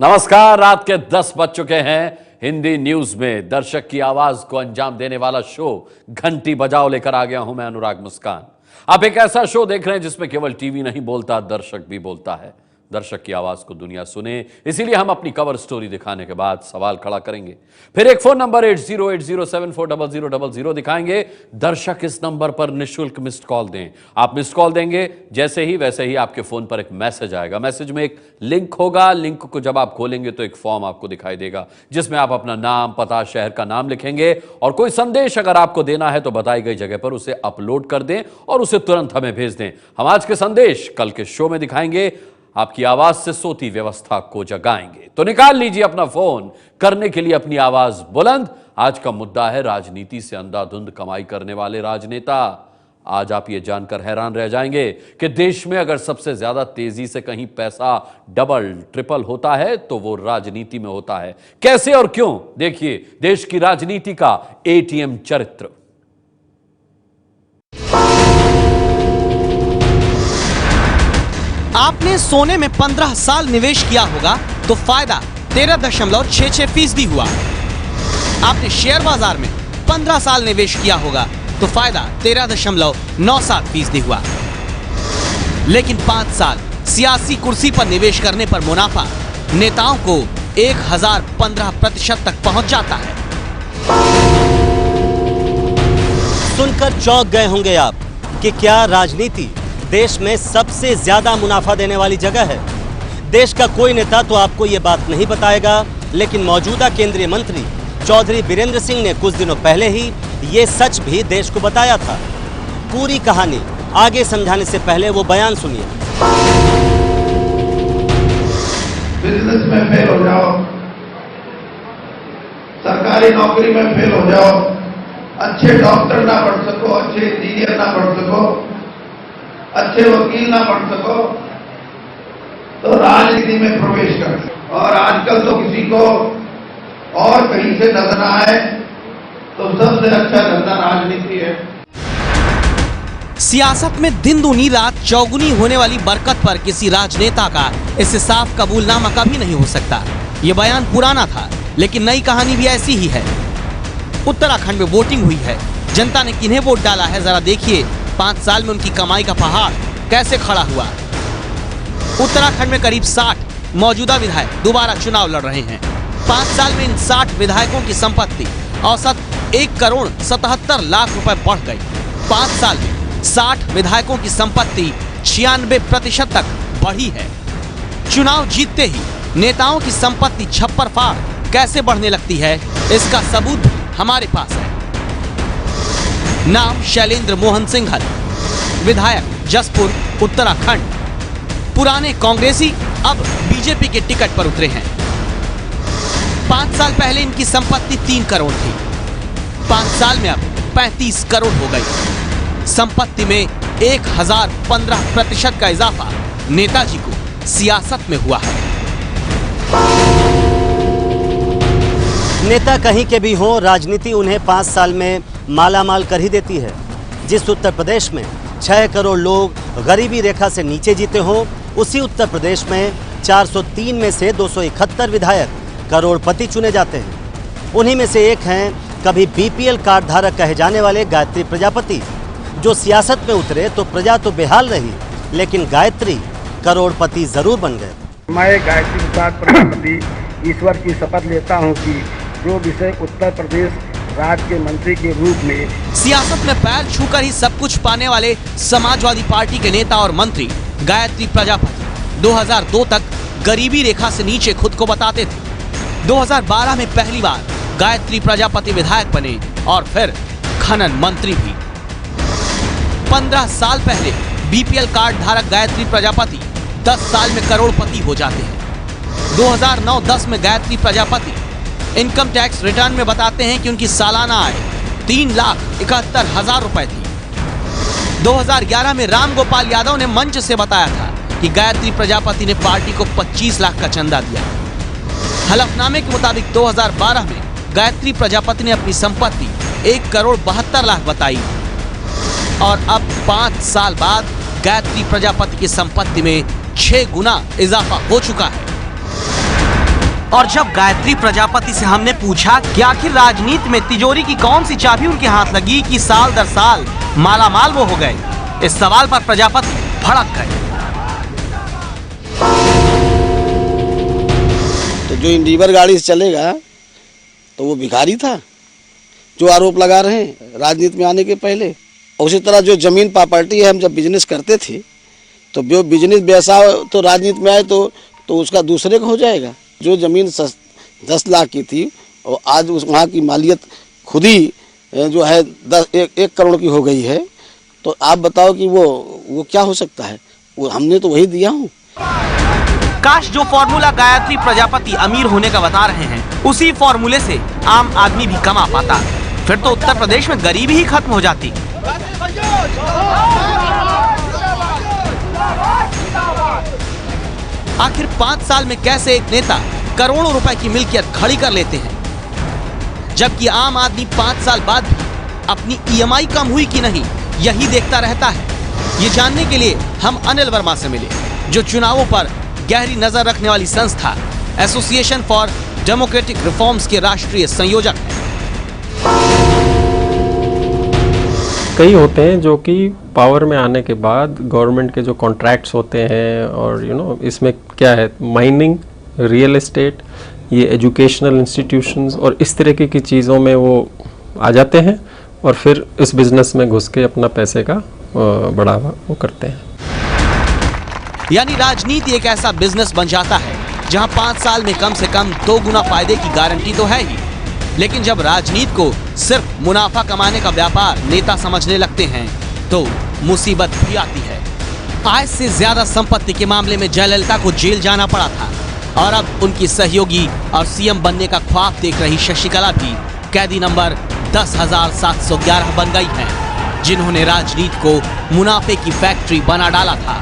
नमस्कार, रात के 10 बज चुके हैं। हिंदी न्यूज में दर्शक की आवाज को अंजाम देने वाला शो घंटी बजाओ लेकर आ गया हूं मैं, अनुराग मुस्कान। आप एक ऐसा शो देख रहे हैं जिसमें केवल टीवी नहीं बोलता, दर्शक भी बोलता है। दर्शक की आवाज को दुनिया सुने, इसीलिए हम अपनी कवर स्टोरी दिखाने के बाद सवाल खड़ा करेंगे, फिर एक फोन नंबर 8080740000 दिखाएंगे। दर्शक इस नंबर पर निःशुल्क मिस्ड कॉल दें। आप मिस्ड कॉल देंगे जैसे ही वैसे ही आपके फोन पर एक मैसेज आएगा। मैसेज में एक लिंक होगा। लिंक को जब आप खोलेंगे तो एक फॉर्म आपको दिखाई देगा जिसमें आप अपना नाम, पता, शहर का नाम लिखेंगे और कोई संदेश अगर आपको देना है तो बताई गई जगह पर उसे अपलोड कर दें और उसे तुरंत हमें भेज दें। हम आज के संदेश कल के शो में दिखाएंगे, आपकी आवाज से सोती व्यवस्था को जगाएंगे। तो निकाल लीजिए अपना फोन, करने के लिए अपनी आवाज बुलंद। आज का मुद्दा है राजनीति से अंधाधुंध कमाई करने वाले राजनेता। आज आप ये जानकर हैरान रह जाएंगे कि देश में अगर सबसे ज्यादा तेजी से कहीं पैसा डबल ट्रिपल होता है तो वो राजनीति में होता है। कैसे और क्यों, देखिए देश की राजनीति का एटीएम चरित्र। आपने सोने में 15 साल निवेश किया होगा तो फायदा 13.66% हुआ। आपने शेयर बाजार में 15 साल निवेश किया होगा तो फायदा 13.97% हुआ। लेकिन 5 साल सियासी कुर्सी पर निवेश करने पर मुनाफा नेताओं को 1015% तक पहुंच जाता है। सुनकर चौंक गए होंगे आप कि क्या राजनीति देश में सबसे ज्यादा मुनाफा देने वाली जगह है। देश का कोई नेता तो आपको ये बात नहीं बताएगा, लेकिन मौजूदा केंद्रीय मंत्री चौधरी बीरेंद्र सिंह ने कुछ दिनों पहले ही ये सच भी देश को बताया था। पूरी कहानी आगे समझाने से पहले वो बयान सुनिए। बिजनेस में फेल हो जाओ, सरकारी नौकरी में फेल हो जाओ, अच्छे डॉक्टर ना बन सको, अच्छे इंजीनियर ना बन सको, अच्छे वकील ना बन सको तो राजनीति में प्रवेश कर। और आजकल तो किसी को और कहीं से नजर ना आए तो सबसे अच्छा धंधा राजनीति है। सियासत में दिन दूनी रात चौगुनी होने वाली बरकत पर किसी राजनेता का इससे साफ कबूलनामा कभी नहीं हो सकता। ये बयान पुराना था लेकिन नई कहानी भी ऐसी ही है। उत्तराखंड में वोटिंग हुई है, जनता ने किन्हें वोट डाला है जरा देखिए। 5 साल में उनकी कमाई का पहाड़ कैसे खड़ा हुआ। उत्तराखंड में करीब 60 मौजूदा विधायक दोबारा चुनाव लड़ रहे हैं। 5 साल में इन 60 विधायकों की संपत्ति औसत 1,77,00,000 रुपए बढ़ गई। 5 साल में 60 विधायकों की संपत्ति 96% तक बढ़ी है। चुनाव जीतते ही नेताओं की संपत्ति छप्पर फाड़ कैसे बढ़ने लगती है, इसका सबूत हमारे पास है। नाम शैलेंद्र मोहन सिंघल, विधायक जसपुर उत्तराखंड। पुराने कांग्रेसी अब बीजेपी के टिकट पर उतरे हैं। 5 साल पहले इनकी संपत्ति 3 करोड़ थी। 5 साल में अब 35 करोड़ हो गई। संपत्ति में 1015% का इजाफा नेताजी को सियासत में हुआ है। नेता कहीं के भी हो, राजनीति उन्हें 5 साल में मालामाल कर ही देती है। जिस उत्तर प्रदेश में 6 करोड़ लोग गरीबी रेखा से नीचे जीते हों, उसी उत्तर प्रदेश में 403 में से 271 विधायक करोड़पति चुने जाते हैं। उन्हीं में से एक हैं कभी बीपीएल कार्ड धारक कहे जाने वाले गायत्री प्रजापति, जो सियासत में उतरे तो प्रजा तो बेहाल रही, लेकिन गायत्री करोड़पति जरूर बन गए। मैं गायत्री प्रजापति ईश्वर की शपथ लेता हूँ कि जो विषय उत्तर प्रदेश राज्य के मंत्री के रूप में सियासत में पैर छूकर ही सब कुछ पाने वाले समाजवादी पार्टी के नेता और मंत्री गायत्री प्रजापति 2002 तक गरीबी रेखा से नीचे खुद को बताते थे। 2012 में पहली बार गायत्री प्रजापति विधायक बने और फिर खनन मंत्री भी। 15 साल पहले बीपीएल कार्ड धारक गायत्री प्रजापति 10 साल में करोड़पति हो जाते हैं। 2009-10 में Gayatri Prajapati income tax return में बताते हैं कि उनकी सालाना आय 3,71,000 रुपए थी। 2011 में राम गोपाल यादव ने मंच से बताया था कि गायत्री प्रजापति ने पार्टी को 25 लाख का चंदा दिया। हलफनामे के मुताबिक 2012 में गायत्री प्रजापति ने अपनी संपत्ति 1,72,00,000 बताई और अब 5 साल बाद गायत्री प्रजापति की संपत्ति में 6 गुना इजाफा हो चुका है। और जब गायत्री प्रजापति से हमने पूछा कि आखिर राजनीति में तिजोरी की कौन सी चाबी उनके हाथ लगी कि साल दर साल माला माल वो हो गए, इस सवाल पर प्रजापति भड़क गए। तो जो इंडिवर गाड़ी से चलेगा तो वो भिखारी था, जो आरोप लगा रहे हैं राजनीति में आने के पहले। उसी तरह जो जमीन प्रॉपर्टी है, हम जब बिजनेस करते थे तो जो बिजनेस व्यवसाय तो राजनीति में आए तो उसका दूसरे का हो जाएगा। जो जमीन 10 लाख की थी और आज उस वहाँ की मालियत खुद ही जो है 1 करोड़ की हो गई है, तो आप बताओ कि वो क्या हो सकता है? वो हमने तो वही दिया हूँ। काश जो फॉर्मूला गायत्री प्रजापति अमीर होने का बता रहे हैं, उसी फॉर्मूले से आम आदमी भी कमा पाता, फिर तो उत्तर प्रदेश में गरीबी ही खत्म हो जाती। आखिर 5 साल में कैसे एक नेता करोड़ों रुपए की मिल्कियत खड़ी कर लेते हैं, जबकि आम आदमी 5 साल बाद भी अपनी EMI कम हुई कि नहीं यही देखता रहता है। ये जानने के लिए हम अनिल वर्मा से मिले, जो चुनावों पर गहरी नजर रखने वाली संस्था एसोसिएशन फॉर डेमोक्रेटिक रिफॉर्म्स के राष्ट्रीय संयोजक हैं। कई होते हैं जो कि पावर में आने के बाद गवर्नमेंट के जो कॉन्ट्रैक्ट्स होते हैं, और इसमें क्या है, माइनिंग, रियल एस्टेट, ये एजुकेशनल इंस्टीट्यूशंस और इस तरीके की चीज़ों में वो आ जाते हैं और फिर इस बिजनेस में घुस के अपना पैसे का बढ़ावा वो करते हैं। यानी राजनीति एक ऐसा बिजनेस बन जाता है जहां 5 साल में कम से कम 2 गुना फायदे की गारंटी तो है ही, लेकिन जब राजनीति को सिर्फ मुनाफा कमाने का व्यापार नेता समझने लगते हैं तो मुसीबत भी आती है। आय से ज्यादा संपत्ति के मामले में जयललिता को जेल जाना पड़ा था, और अब उनकी सहयोगी और सीएम बनने का ख्वाब देख रही शशिकला भी कैदी नंबर 10,711 बन गई हैं, जिन्होंने राजनीति को मुनाफे की फैक्ट्री बना डाला था।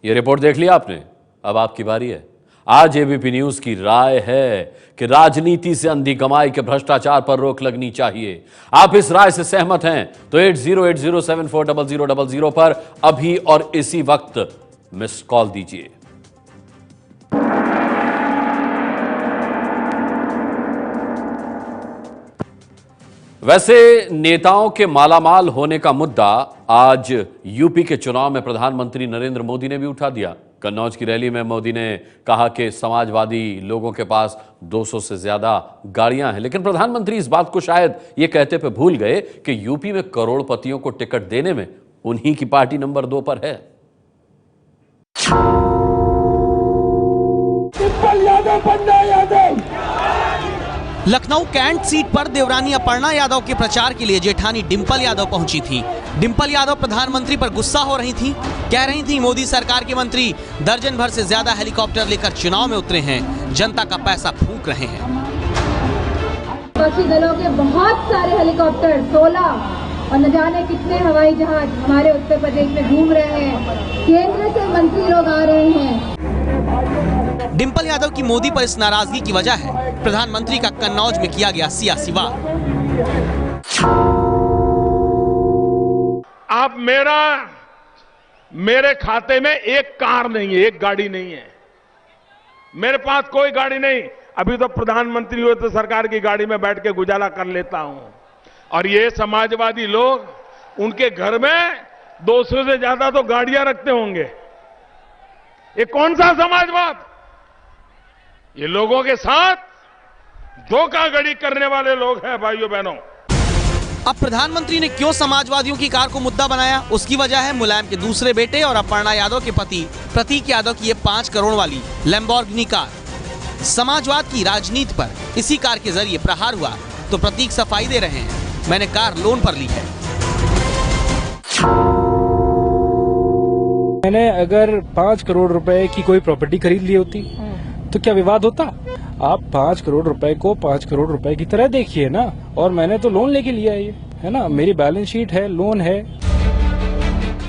ये रिपोर्ट देख लिया आपने, अब आपकी बारी है। आज एबीपी न्यूज की राय है कि राजनीति से अंधी कमाई के भ्रष्टाचार पर रोक लगनी चाहिए। आप इस राय से सहमत हैं तो 8080740000 पर अभी और इसी वक्त मिस कॉल दीजिए। वैसे नेताओं के मालामाल होने का मुद्दा आज यूपी के चुनाव में प्रधानमंत्री नरेंद्र मोदी ने भी उठा दिया। कन्नौज की रैली में मोदी ने कहा कि समाजवादी लोगों के पास 200 से ज्यादा गाड़ियां हैं, लेकिन प्रधानमंत्री इस बात को शायद ये कहते पे भूल गए कि यूपी में करोड़पतियों को टिकट देने में उन्हीं की पार्टी नंबर 2 पर है। लखनऊ कैंट सीट पर देवरानी अपर्णा यादव के प्रचार के लिए जेठानी डिंपल यादव पहुंची थी। डिंपल यादव प्रधानमंत्री पर गुस्सा हो रही थी, कह रही थी मोदी सरकार के मंत्री दर्जन भर से ज्यादा हेलीकॉप्टर लेकर चुनाव में उतरे हैं, जनता का पैसा फूंक रहे हैं। विपक्षी दलों के बहुत सारे हेलीकॉप्टर 16 और न जाने कितने हवाई जहाज हमारे उत्तर प्रदेश में घूम रहे हैं। केंद्र से मंत्री लोग आ रहे हैं। डिंपल यादव की मोदी पर इस नाराजगी की वजह है प्रधानमंत्री का कन्नौज में किया गया सियासी वार। आप मेरे खाते में एक कार नहीं है, एक गाड़ी नहीं है, मेरे पास कोई गाड़ी नहीं। अभी तो प्रधानमंत्री हुए तो सरकार की गाड़ी में बैठ के गुजारा कर लेता हूं। और ये समाजवादी लोग उनके घर में 200 से ज्यादा तो गाड़ियां रखते होंगे। ये कौन सा समाजवाद? ये लोगों के साथ धोखाधड़ी करने वाले लोग हैं भाइयों बहनों। अब प्रधानमंत्री ने क्यों समाजवादियों की कार को मुद्दा बनाया, उसकी वजह है मुलायम के दूसरे बेटे और अपर्णा यादव के पति प्रतीक यादव की ये 5 करोड़ वाली लैम्बोर्गिनी कार। समाजवाद की राजनीति पर इसी कार के जरिए प्रहार हुआ तो प्रतीक सफाई दे रहे हैं, मैंने कार लोन पर ली है। मैंने अगर 5 करोड़ रुपए की कोई प्रॉपर्टी खरीद ली होती तो क्या विवाद होता? आप 5 करोड़ रुपए को 5 करोड़ रुपए की तरह देखिए ना। और मैंने तो लोन लेके लिया है ना, मेरी बैलेंस शीट है, लोन है।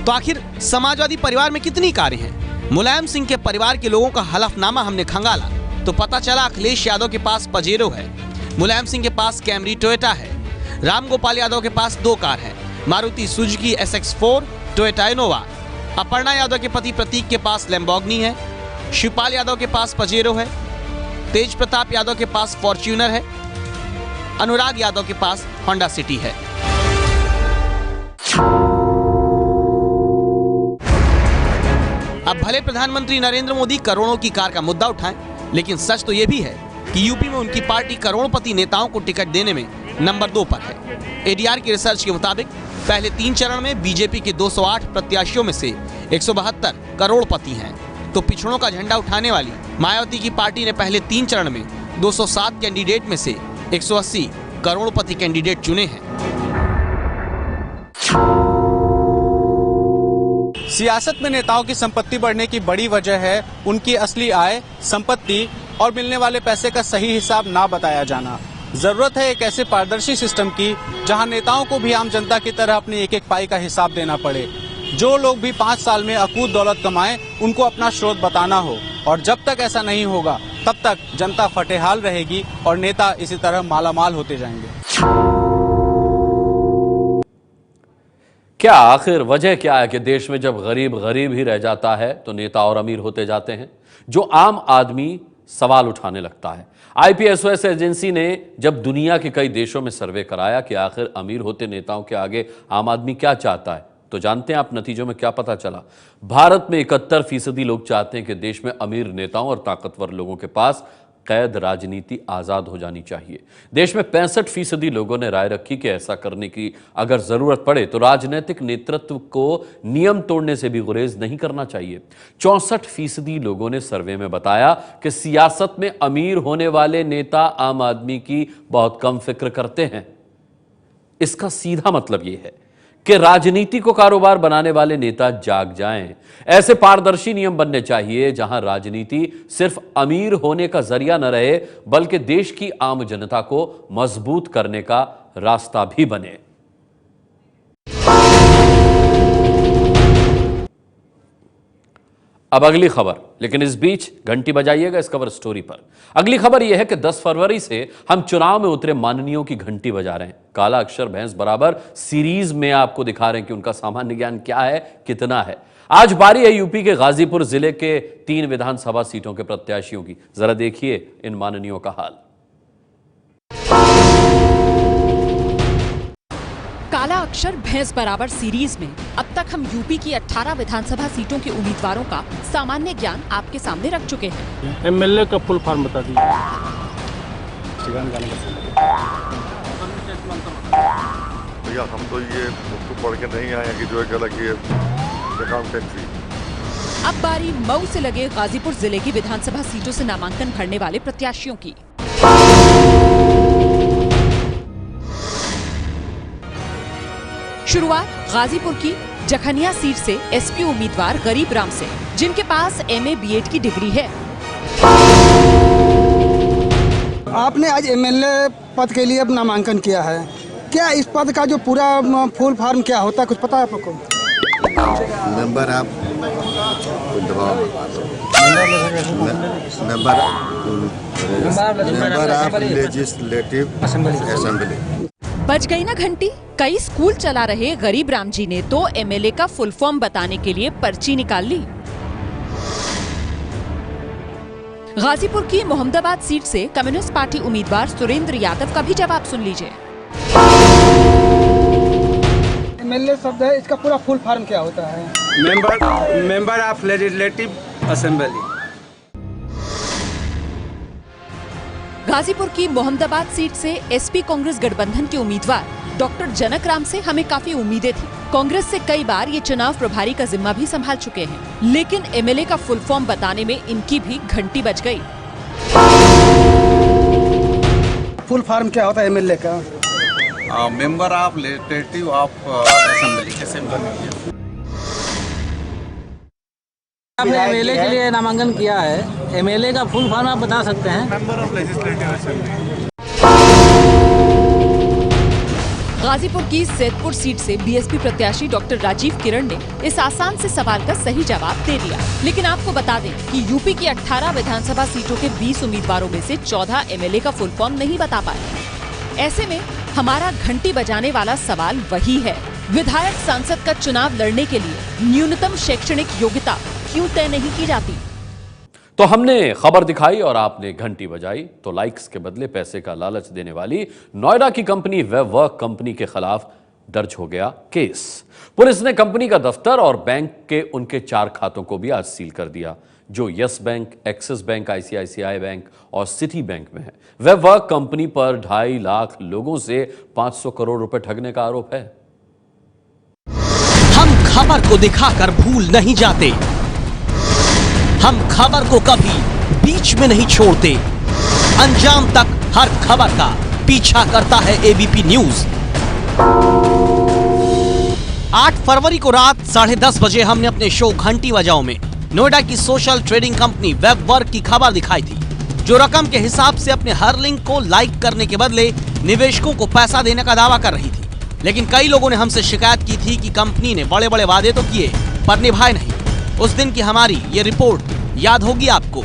तो आखिर समाजवादी परिवार में कितनी कारें हैं? मुलायम सिंह के परिवार के लोगों का हलफनामा हमने खंगाला तो पता चला अखिलेश यादव के पास पजेरो है, मुलायम सिंह के पास कैमरी टोयोटा है, राम गोपाल यादव के पास 2 कार है, Maruti Suzuki SX4, Toyota Innova, Aparna Yadav के पति प्रतीक के पास लैम्बोर्गिनी है, शिवपाल यादव के पास पजेरो है, तेज प्रताप यादव के पास फॉर्च्यूनर है, अनुराग यादव के पास होंडा सिटी है। अब भले प्रधानमंत्री नरेंद्र मोदी करोड़ों की कार का मुद्दा उठाएं, लेकिन सच तो यह भी है कि यूपी में उनकी पार्टी करोड़पति नेताओं को टिकट देने में नंबर 2 पर है। एडीआर की रिसर्च के मुताबिक पहले 3 चरण में बीजेपी के 208 प्रत्याशियों में से 172 करोड़पति हैं, तो पिछड़ों का झंडा उठाने वाली मायावती की पार्टी ने पहले 3 चरण में 207 कैंडिडेट में से 180 करोड़पति कैंडिडेट चुने हैं। सियासत में नेताओं की संपत्ति बढ़ने की बड़ी वजह है उनकी असली आय, संपत्ति और मिलने वाले पैसे का सही हिसाब ना बताया जाना। जरूरत है एक ऐसे पारदर्शी सिस्टम की जहां नेताओं को भी आम जनता की तरह अपनी एक एक पाई का हिसाब देना पड़े। जो लोग भी 5 साल में अकूत दौलत कमाएं, उनको अपना स्रोत बताना हो, और जब तक ऐसा नहीं होगा तब तक जनता फटेहाल रहेगी और नेता इसी तरह मालामाल होते जाएंगे। क्या आखिर वजह क्या है कि देश में जब गरीब गरीब ही रह जाता है तो नेता और अमीर होते जाते हैं? जो आम आदमी सवाल उठाने लगता है। IPSOS एजेंसी ने जब दुनिया के कई देशों में सर्वे कराया कि आखिर अमीर होते नेताओं के आगे आम आदमी क्या चाहता है, तो जानते हैं आप नतीजों में क्या पता चला? भारत में 71% लोग चाहते हैं कि देश में अमीर नेताओं और ताकतवर लोगों के पास कैद राजनीति आजाद हो जानी चाहिए। देश में 65% लोगों ने राय रखी कि ऐसा करने की अगर जरूरत पड़े तो राजनीतिक नेतृत्व को नियम तोड़ने से भी गुरेज नहीं करना चाहिए। 64% लोगों ने सर्वे में बताया कि सियासत में अमीर होने वाले नेता आम आदमी की बहुत कम फिक्र करते हैं। इसका सीधा मतलब यह है कि राजनीति को कारोबार बनाने वाले नेता जाग जाएं। ऐसे पारदर्शी नियम बनने चाहिए जहां राजनीति सिर्फ अमीर होने का जरिया न रहे, बल्कि देश की आम जनता को मजबूत करने का रास्ता भी बने। अब अगली खबर, लेकिन इस बीच घंटी बजाइएगा इस कवर स्टोरी पर। अगली खबर यह है कि 10 फरवरी से हम चुनाव में उतरे माननीयों की घंटी बजा रहे हैं। काला अक्षर भैंस बराबर सीरीज में आपको दिखा रहे हैं कि उनका सामान्य ज्ञान क्या है, कितना है। आज बारी है यूपी के गाजीपुर जिले के 3 विधानसभा सीटों के प्रत्याशियों की। जरा देखिए इन माननीयों का हाल। काला अक्षर भैंस बराबर सीरीज में अब तक हम यूपी की 18 विधानसभा सीटों के उम्मीदवारों का सामान्य ज्ञान आपके सामने रख चुके हैं। MLA का फुल फॉर्म बता दीजिए। भैया हम तो ये उसको पढ़ के नहीं आए कि जो है लगी अकाउंटेंसी। अब बारी मऊ से लगे गाजीपुर जिले की विधानसभा सीटों से नामांकन भरने वाले प्रत्याशियों की। शुरुआत गाजीपुर की जखनिया सीट से SP उम्मीदवार गरीब राम से, जिनके पास MA B.Ed की डिग्री है। आपने आज MLA पद के लिए नामांकन किया है, क्या इस पद का जो पूरा फुल फॉर्म क्या होता है, कुछ पता है आपको? मेंबर आप लेजिस्लेटिव असेंबली। बज गई ना घंटी। कई स्कूल चला रहे गरीब राम जी ने तो MLA का फुल फॉर्म बताने के लिए पर्ची निकाल ली। गाजीपुर की मोहम्मदाबाद सीट से कम्युनिस्ट पार्टी उम्मीदवार सुरेंद्र यादव का भी जवाब सुन लीजिए। MLA शब्द है, इसका पूरा फुल फॉर्म क्या होता है? Member of legislative assembly. Ghazipur की मोहम्मदाबाद सीट से SP कांग्रेस गठबंधन के उम्मीदवार डॉक्टर जनक राम से हमें काफी उम्मीदें थी। कांग्रेस से कई बार ये चुनाव प्रभारी का जिम्मा भी संभाल चुके हैं, लेकिन MLA का फुल फॉर्म बताने में इनकी भी घंटी बज गई। फुल फॉर्म क्या होता है MLA का? Member of legislative of assembly. आपने MLA के लिए नामांकन किया है, MLA का फुल फॉर्म आप बता सकते हैं? Member of legislative assembly. Ghazipur की सैदपुर सीट से BSP प्रत्याशी डॉक्टर राजीव किरण ने इस आसान से सवाल का सही जवाब दे दिया। लेकिन आपको बता दें कि यूपी की 18 विधानसभा सीटों के 20 उम्मीदवारों में से 14 MLA का फुल फॉर्म नहीं बता पाए। ऐसे में हमारा घंटी बजाने वाला सवाल वही है विधायक सांसद का चुनाव लड़ने के लिए न्यूनतम शैक्षणिक योग्यता क्यों तय नहीं की जाती? तो हमने खबर दिखाई और आपने घंटी बजाई, तो लाइक्स के बदले पैसे का लालच देने वाली नोएडा की कंपनी वेबवर्क कंपनी के खिलाफ दर्ज हो गया केस। पुलिस ने कंपनी का दफ्तर और बैंक के उनके 4 खातों को भी आज सील कर दिया, जो yes bank, axis bank, ICICI bank और सिटी बैंक में है। वेबवर्क कंपनी पर 2.5 लाख लोगों से 500 करोड़ रुपए ठगने का आरोप है। हम खबर को दिखाकर भूल नहीं जाते, हम खबर को कभी बीच में नहीं छोड़ते, अंजाम तक हर खबर का पीछा करता है एबीपी न्यूज। 8 फरवरी को रात 10:30 बजे हमने अपने शो घंटी बजाओ में नोएडा की सोशल ट्रेडिंग कंपनी वेबवर्क की खबर दिखाई थी, जो रकम के हिसाब से अपने हर लिंक को लाइक करने के बदले निवेशकों को पैसा देने का दावा कर रही थी। लेकिन कई लोगों ने हमसे शिकायत की थी कि कंपनी ने बड़े बड़े वादे तो किए पर निभाए नहीं। उस दिन की हमारी ये रिपोर्ट याद होगी आपको।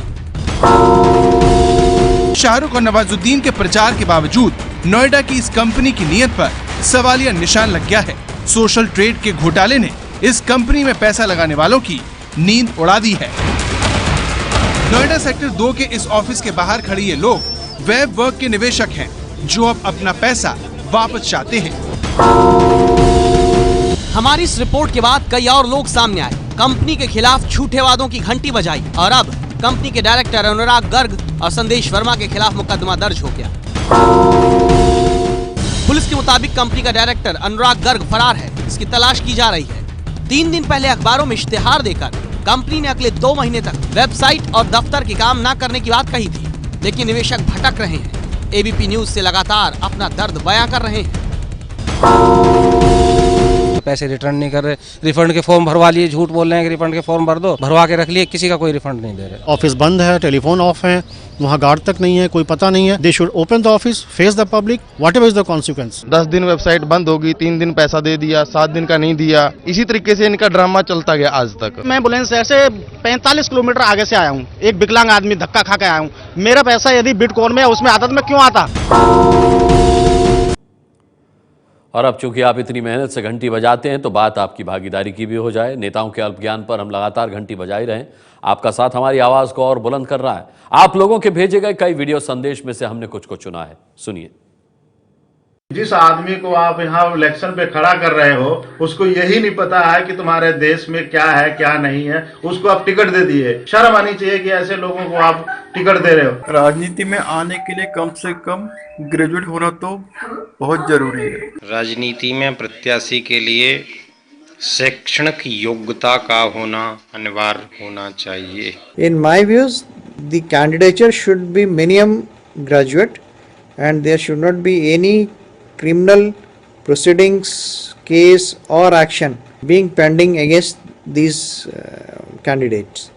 शाहरुख और नवाजुद्दीन के प्रचार के बावजूद नोएडा की इस कंपनी की नीयत पर सवालिया निशान लग गया है। सोशल ट्रेड के घोटाले ने इस कंपनी में पैसा लगाने वालों की नींद उड़ा दी है। नोएडा सेक्टर 2 के इस ऑफिस के बाहर खड़ी ये लोग वेबवर्क के निवेशक हैं, जो अब अपना पैसा वापस चाहते हैं। हमारी इस रिपोर्ट के बाद कई और लोग सामने आए, कंपनी के खिलाफ झूठे वादों की घंटी बजाई और अब कंपनी के डायरेक्टर अनुराग गर्ग और संदेश वर्मा के खिलाफ मुकदमा दर्ज हो गया। पुलिस के मुताबिक कंपनी का डायरेक्टर अनुराग गर्ग फरार है, इसकी तलाश की जा रही है। 3 दिन पहले अखबारों में इश्तेहार देकर कंपनी ने अगले 2 महीने तक वेबसाइट और दफ्तर के काम न करने की बात कही थी, लेकिन निवेशक भटक रहे हैं। एबीपी न्यूज से लगातार अपना दर्द बयां कर रहे हैं। पैसे रिटर्न नहीं कर रहे, रिफंड के फॉर्म भरवा लिए, झूठ बोल रहे हैं कि रिफंड के फॉर्म भर दो, भरवा के रख लिए, किसी का कोई रिफंड नहीं दे रहे। ऑफिस बंद है, टेलीफोन ऑफ है, वहाँ गार्ड तक नहीं है, कोई पता नहीं है। They should open the office, face the public, whatever is the consequence. 10 दिन वेबसाइट बंद होगी, 3 दिन पैसा दे दिया, 7 दिन का नहीं दिया, इसी तरीके से इनका ड्रामा चलता गया आज तक। मैं बुलंदशहर से 45 किलोमीटर आगे से आया हूँ, एक विकलांग आदमी धक्का खा के आया हूँ। मेरा पैसा यदि बिटकॉइन में उसमें आता तो मैं क्यों आता। और अब चूंकि आप इतनी मेहनत से घंटी बजाते हैं तो बात आपकी भागीदारी की भी हो जाए। नेताओं के अल्पज्ञान पर हम लगातार घंटी बजाई रहें, आपका साथ हमारी आवाज को और बुलंद कर रहा है। आप लोगों के भेजे गए कई वीडियो संदेश में से हमने कुछ को चुना है, सुनिए। जिस आदमी को आप यहाँ इलेक्शन पे खड़ा कर रहे हो, उसको यही नहीं पता है कि तुम्हारे देश में क्या है क्या नहीं है, उसको आप टिकट दे दिए। शर्म आनी चाहिए कि ऐसे लोगों को आप टिकट दे रहे हो। राजनीति में आने के लिए कम से कम ग्रेजुएट होना तो बहुत जरूरी है। राजनीति में प्रत्याशी के लिए शैक्षणिक योग्यता का होना अनिवार्य होना चाहिए। In my views, the candidature should be minimum graduate and there should not be any criminal proceedings, case or action being pending against these candidates.